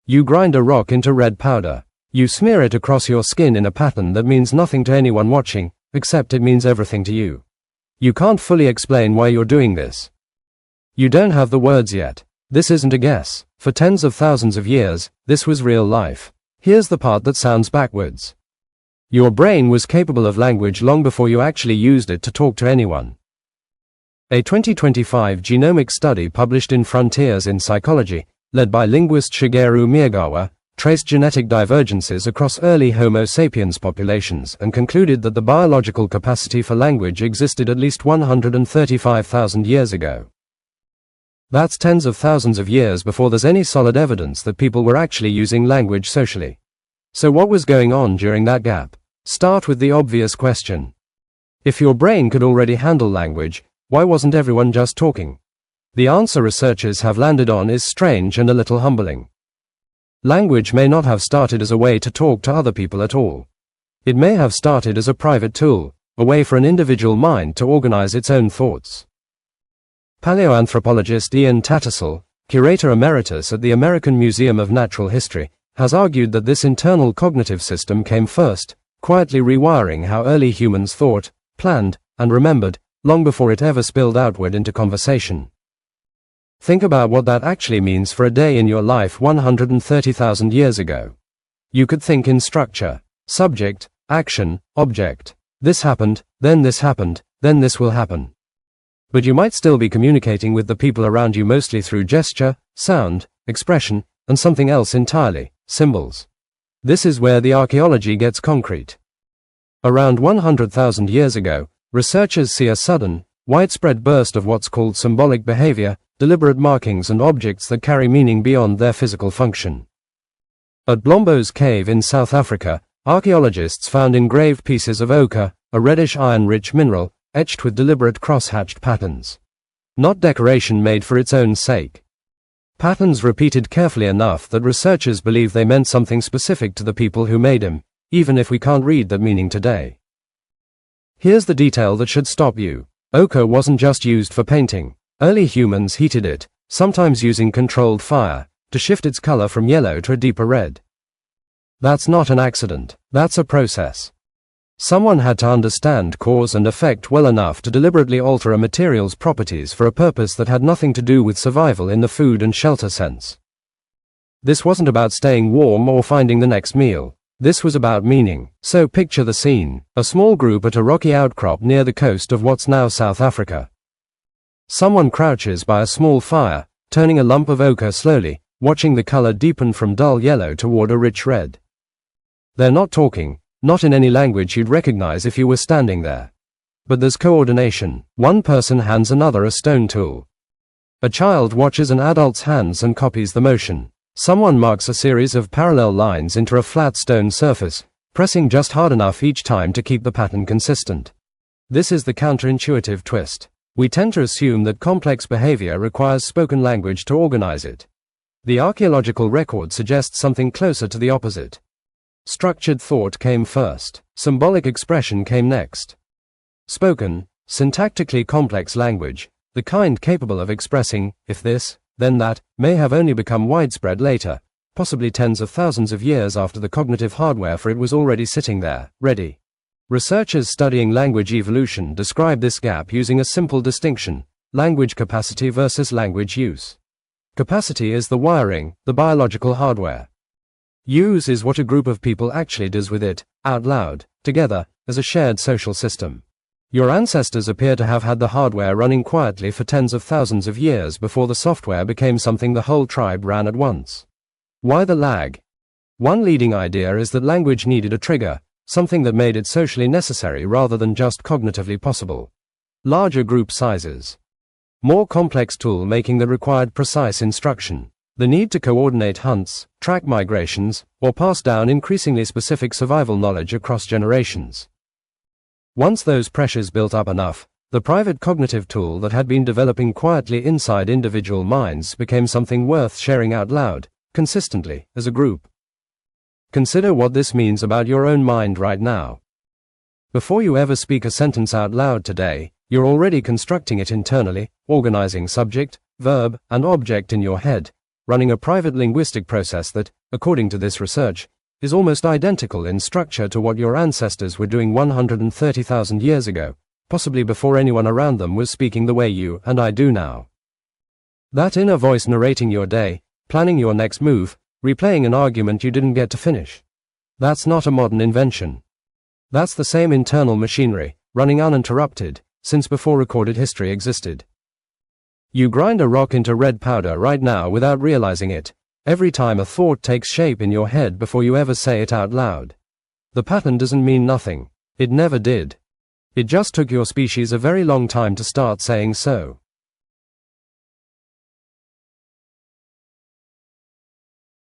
You grind a rock into red powder. You smear it across your skin in a pattern that means nothing to anyone watching, except it means everything to you. You can't fully explain why you're doing this. You don't have the words yet. This isn't a guess. For tens of thousands of years, this was real life. Here's the part that sounds backwards. Your brain was capable of language long before you actually used it to talk to anyone. A 2025 genomic study published in Frontiers in Psychology, led by linguist Shigeru Miyagawa, traced genetic divergences across early Homo sapiens populations and concluded that the biological capacity for language existed at least 135,000 years ago. That's tens of thousands of years before there's any solid evidence that people were actually using language socially. So what was going on during that gap? Start with the obvious question. If your brain could already handle language, why wasn't everyone just talking? The answer researchers have landed on is strange and a little humbling. Language may not have started as a way to talk to other people at all. It may have started as a private tool, a way for an individual mind to organize its own thoughts. Paleoanthropologist Ian Tattersall, curator emeritus at the American Museum of Natural History, has argued that this internal cognitive system came first, quietly rewiring how early humans thought, planned, and remembered, long before it ever spilled outward into conversation. Think about what that actually means for a day in your life 130,000 years ago. You could think in structure, subject, action, object. This happened, then this will happen. But you might still be communicating with the people around you mostly through gesture, sound, expression, and something else entirely, symbols. This is where the archaeology gets concrete. Around 100,000 years ago, researchers see a sudden, widespread burst of what's called symbolic behavior, deliberate markings and objects that carry meaning beyond their physical function. At Blombos Cave in South Africa, archaeologists found engraved pieces of ochre, a reddish iron-rich mineral, etched with deliberate cross-hatched patterns. Not decoration made for its own sake. Patterns repeated carefully enough that researchers believe they meant something specific to the people who made them, even if we can't read that meaning today. Here's the detail that should stop you. Ochre wasn't just used for painting. Early humans heated it, sometimes using controlled fire, to shift its color from yellow to a deeper red. That's not an accident. That's a process. Someone had to understand cause and effect well enough to deliberately alter a material's properties for a purpose that had nothing to do with survival in the food and shelter sense. This wasn't about staying warm or finding the next meal. This was about meaning. So picture the scene. A small group at a rocky outcrop near the coast of what's now South Africa. Someone crouches by a small fire, turning a lump of ochre slowly, watching the color deepen from dull yellow toward a rich red. They're not talking. Not in any language you'd recognize if you were standing there. But there's coordination. One person hands another a stone tool. A child watches an adult's hands and copies the motion. Someone marks a series of parallel lines into a flat stone surface, pressing just hard enough each time to keep the pattern consistent. This is the counterintuitive twist. We tend to assume that complex behavior requires spoken language to organize it. The archaeological record suggests something closer to the opposite. Structured thought came first. Symbolic expression came next. Spoken, syntactically complex language, the kind capable of expressing, if this, then that, may have only become widespread later, possibly tens of thousands of years after the cognitive hardware for it was already sitting there, ready. Researchers studying language evolution describe this gap using a simple distinction: language capacity versus language use. Capacity is the wiring, the biological hardware. Use is what a group of people actually does with it, out loud, together, as a shared social system. Your ancestors appear to have had the hardware running quietly for tens of thousands of years before the software became something the whole tribe ran at once. Why the lag? One leading idea is that language needed a trigger, something that made it socially necessary rather than just cognitively possible. Larger group sizes. More complex tool making that required precise instruction. The need to coordinate hunts, track migrations, or pass down increasingly specific survival knowledge across generations. Once those pressures built up enough, the private cognitive tool that had been developing quietly inside individual minds became something worth sharing out loud, consistently, as a group. Consider what this means about your own mind right now. Before you ever speak a sentence out loud today, you're already constructing it internally, organizing subject, verb, and object in your head, running a private linguistic process that, according to this research, is almost identical in structure to what your ancestors were doing 130,000 years ago, possibly before anyone around them was speaking the way you and I do now. That inner voice narrating your day, planning your next move, replaying an argument you didn't get to finish. That's not a modern invention. That's the same internal machinery, running uninterrupted, since before recorded history existed. You grind a rock into red powder right now without realizing it, every time a thought takes shape in your head before you ever say it out loud. The pattern doesn't mean nothing. It never did. It just took your species a very long time to start saying so.